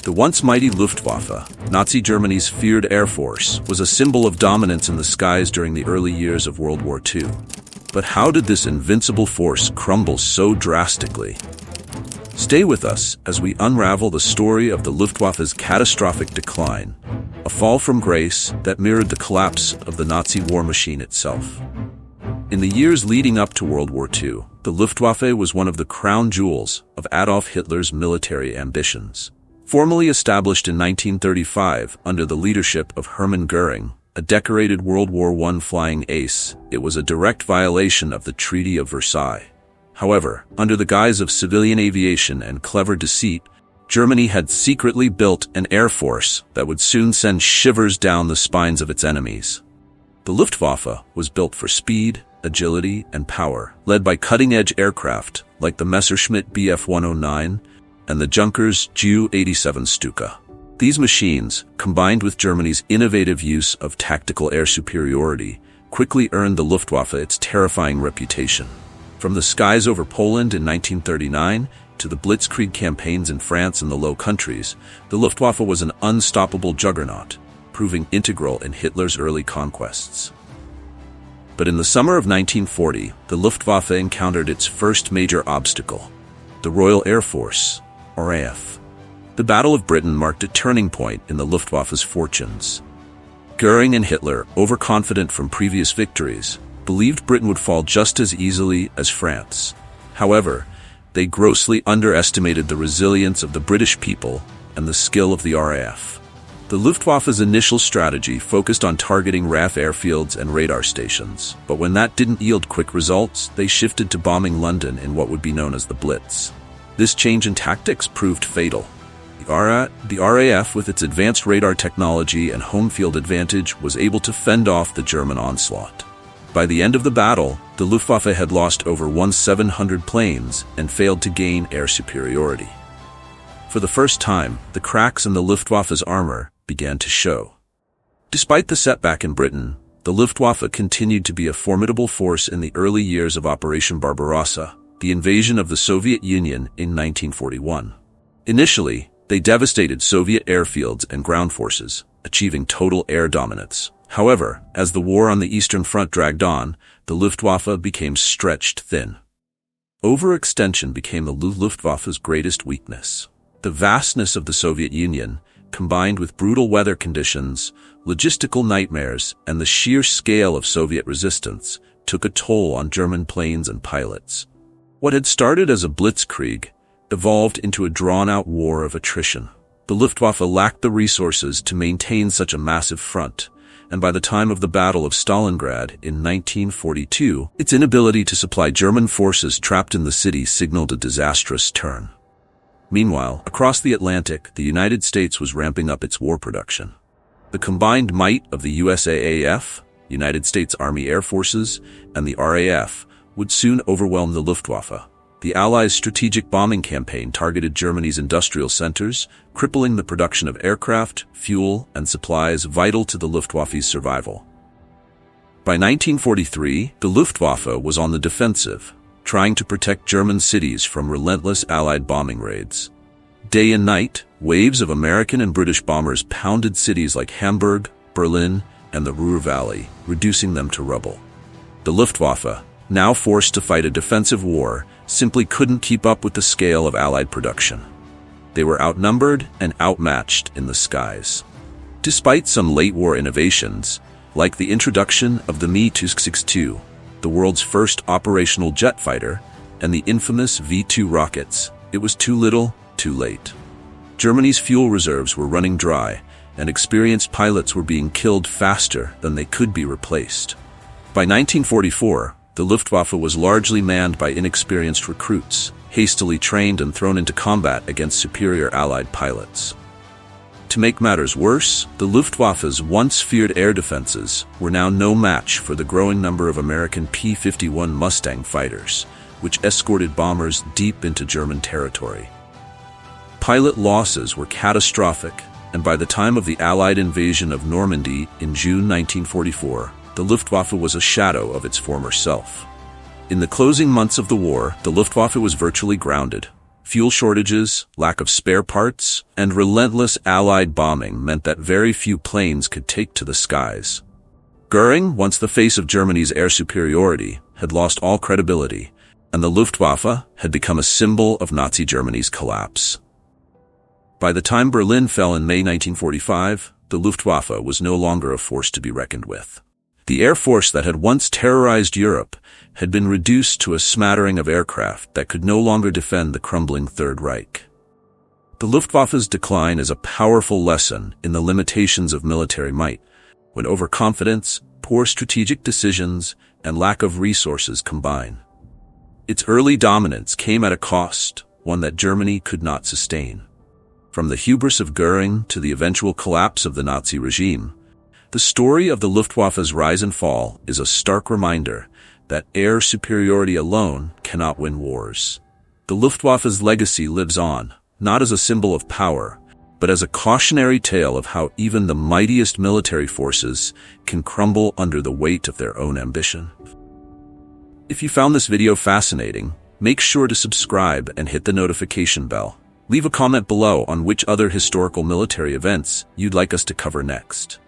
The once mighty Luftwaffe, Nazi Germany's feared air force, was a symbol of dominance in the skies during the early years of World War II. But how did this invincible force crumble so drastically? Stay with us as we unravel the story of the Luftwaffe's catastrophic decline, a fall from grace that mirrored the collapse of the Nazi war machine itself. In the years leading up to World War II, the Luftwaffe was one of the crown jewels of Adolf Hitler's military ambitions. Formally established in 1935 under the leadership of Hermann Göring, a decorated World War I flying ace, it was a direct violation of the Treaty of Versailles. However, under the guise of civilian aviation and clever deceit, Germany had secretly built an air force that would soon send shivers down the spines of its enemies. The Luftwaffe was built for speed, agility, and power, led by cutting-edge aircraft like the Messerschmitt Bf 109 and the Junkers Ju-87 Stuka. These machines, combined with Germany's innovative use of tactical air superiority, quickly earned the Luftwaffe its terrifying reputation. From the skies over Poland in 1939 to the Blitzkrieg campaigns in France and the Low Countries, the Luftwaffe was an unstoppable juggernaut, proving integral in Hitler's early conquests. But in the summer of 1940, the Luftwaffe encountered its first major obstacle, the Royal Air Force, RAF. The Battle of Britain marked a turning point in the Luftwaffe's fortunes. Göring and Hitler, overconfident from previous victories, believed Britain would fall just as easily as France. However, they grossly underestimated the resilience of the British people and the skill of the RAF. The Luftwaffe's initial strategy focused on targeting RAF airfields and radar stations, but when that didn't yield quick results, they shifted to bombing London in what would be known as the Blitz. This change in tactics proved fatal. The RAF, with its advanced radar technology and home field advantage, was able to fend off the German onslaught. By the end of the battle, the Luftwaffe had lost over 1,700 planes and failed to gain air superiority. For the first time, the cracks in the Luftwaffe's armor began to show. Despite the setback in Britain, the Luftwaffe continued to be a formidable force in the early years of Operation Barbarossa, the invasion of the Soviet Union in 1941. Initially, they devastated Soviet airfields and ground forces, achieving total air dominance. However, as the war on the Eastern Front dragged on, the Luftwaffe became stretched thin. Overextension became the Luftwaffe's greatest weakness. The vastness of the Soviet Union, combined with brutal weather conditions, logistical nightmares, and the sheer scale of Soviet resistance, took a toll on German planes and pilots. What had started as a blitzkrieg evolved into a drawn-out war of attrition. The Luftwaffe lacked the resources to maintain such a massive front, and by the time of the Battle of Stalingrad in 1942, its inability to supply German forces trapped in the city signaled a disastrous turn. Meanwhile, across the Atlantic, the United States was ramping up its war production. The combined might of the USAAF, United States Army Air Forces, and the RAF would soon overwhelm the Luftwaffe. The Allies' strategic bombing campaign targeted Germany's industrial centers, crippling the production of aircraft, fuel, and supplies vital to the Luftwaffe's survival. By 1943, the Luftwaffe was on the defensive, trying to protect German cities from relentless Allied bombing raids. Day and night, waves of American and British bombers pounded cities like Hamburg, Berlin, and the Ruhr Valley, reducing them to rubble. The Luftwaffe, now forced to fight a defensive war, simply couldn't keep up with the scale of Allied production. They were outnumbered and outmatched in the skies. Despite some late-war innovations, like the introduction of the Me-262, the world's first operational jet fighter, and the infamous V-2 rockets, it was too little, too late. Germany's fuel reserves were running dry, and experienced pilots were being killed faster than they could be replaced. By 1944, the Luftwaffe was largely manned by inexperienced recruits, hastily trained and thrown into combat against superior Allied pilots. To make matters worse, the Luftwaffe's once feared air defenses were now no match for the growing number of American P-51 Mustang fighters, which escorted bombers deep into German territory. Pilot losses were catastrophic, and by the time of the Allied invasion of Normandy in June 1944, the Luftwaffe was a shadow of its former self. In the closing months of the war, the Luftwaffe was virtually grounded, Fuel shortages, lack of spare parts, and relentless Allied bombing meant that very few planes could take to the skies. Goering, once the face of Germany's air superiority, had lost all credibility, and the Luftwaffe had become a symbol of Nazi Germany's collapse. By the time Berlin fell in May 1945, the Luftwaffe was no longer a force to be reckoned with. The air force that had once terrorized Europe had been reduced to a smattering of aircraft that could no longer defend the crumbling Third Reich. The Luftwaffe's decline is a powerful lesson in the limitations of military might, when overconfidence, poor strategic decisions, and lack of resources combine. Its early dominance came at a cost, one that Germany could not sustain. From the hubris of Goering to the eventual collapse of the Nazi regime, the story of the Luftwaffe's rise and fall is a stark reminder that air superiority alone cannot win wars. The Luftwaffe's legacy lives on, not as a symbol of power, but as a cautionary tale of how even the mightiest military forces can crumble under the weight of their own ambition. If you found this video fascinating, make sure to subscribe and hit the notification bell. Leave a comment below on which other historical military events you'd like us to cover next.